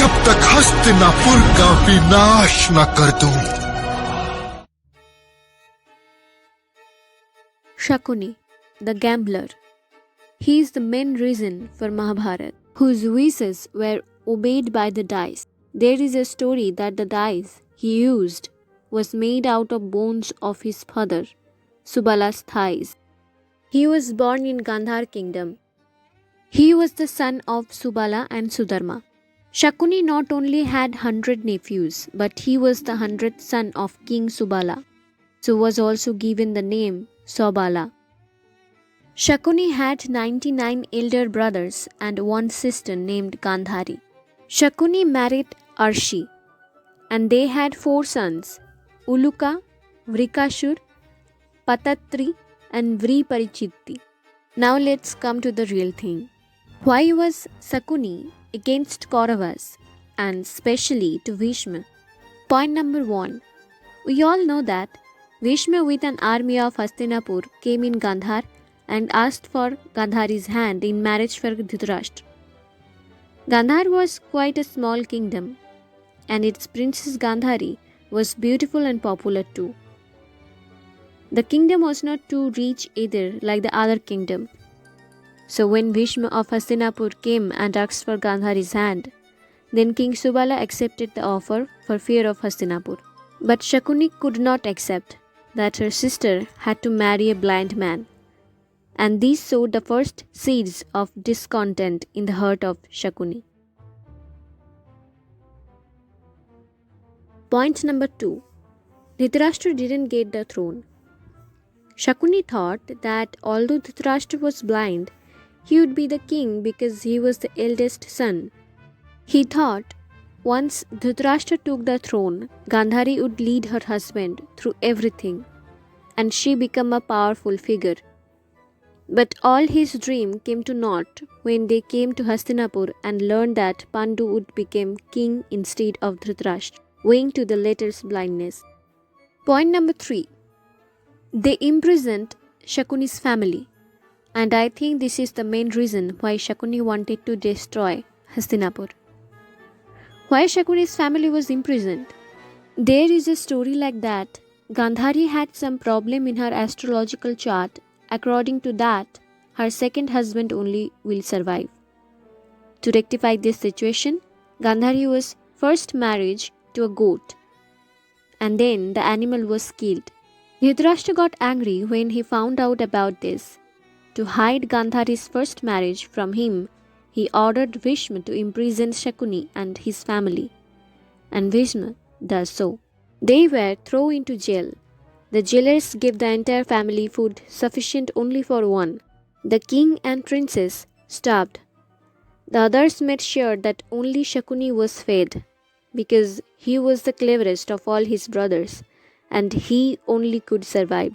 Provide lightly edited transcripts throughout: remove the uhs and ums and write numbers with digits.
जब तक हस्तिनापुर का विनाश न कर दूं। Shakuni, the gambler. He is the main reason for Mahabharata, whose wishes were obeyed by the dice. There is a story that the dice he used was made out of bones of his father, Subala's thighs. He was born in Gandhar kingdom. He was the son of Subala and Sudharma. Shakuni not only had 100 nephews, but he was the 100th son of King Subala, so was also given the name Sobala. Shakuni had 99 elder brothers and one sister named Gandhari. Shakuni married Arshi, and they had 4 sons, Uluka, Vrikashur, Patatri, and Vriparichitti. Now let's come to the real thing. Why was Shakuni against Kauravas, and especially to Bhishma? Point number 1. We all know that Bhishma with an army of Hastinapur came in Gandhar and asked for Gandhari's hand in marriage for Dhritarashtra. Gandhar was quite a small kingdom, and its princess Gandhari was beautiful and popular too. The kingdom was not too rich either like the other kingdom. So when Bhishma of Hastinapur came and asked for Gandhari's hand, then King Subala accepted the offer for fear of Hastinapur. But Shakuni could not accept that her sister had to marry a blind man, and these sowed the first seeds of discontent in the heart of Shakuni. Point number 2. Dhritarashtra didn't get the throne. Shakuni thought that although Dhritarashtra was blind, he would be the king because he was the eldest son. He thought once Dhritarashtra took the throne, Gandhari would lead her husband through everything, and she become a powerful figure. But all his dream came to naught when they came to Hastinapur and learned that Pandu would become king instead of Dhritarashtra, owing to the latter's blindness. Point number 3. They imprisoned Shakuni's family. And I think this is the main reason why Shakuni wanted to destroy Hastinapur. Why Shakuni's family was imprisoned? There is a story like that. Gandhari had some problem in her astrological chart. According to that, her second husband only will survive. To rectify this situation, Gandhari was first married to a goat, and then the animal was killed. Dhritarashtra got angry when he found out about this. To hide Gandhari's first marriage from him, he ordered Bhishma to imprison Shakuni and his family, and Bhishma does so. They were thrown into jail. The jailers gave the entire family food sufficient only for one. The king and princess starved. The others made sure that only Shakuni was fed, because he was the cleverest of all his brothers, and he only could survive.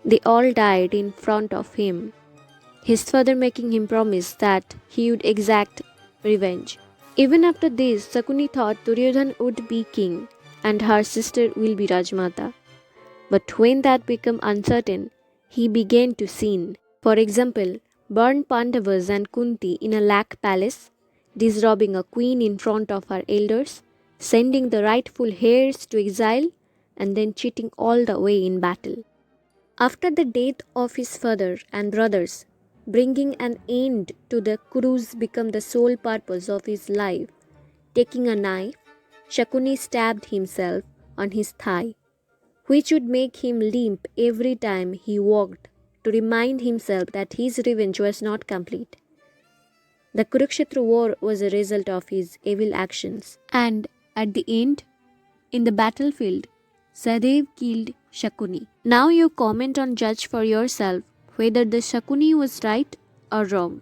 They all died in front of him, his father making him promise that he would exact revenge. Even after this, Shakuni thought Duryodhan would be king and her sister will be Rajmata. But when that became uncertain, he began to sin. For example, burn Pandavas and Kunti in a lakh palace, disrobing a queen in front of her elders, sending the rightful heirs to exile, and then cheating all the way in battle. After the death of his father and brothers, bringing an end to the Kurus became the sole purpose of his life. Taking a knife, Shakuni stabbed himself on his thigh, which would make him limp every time he walked, to remind himself that his revenge was not complete. The Kurukshetra war was a result of his evil actions. And at the end, in the battlefield, Sadev killed Shakuni. Now you comment and judge for yourself whether the Shakuni was right or wrong.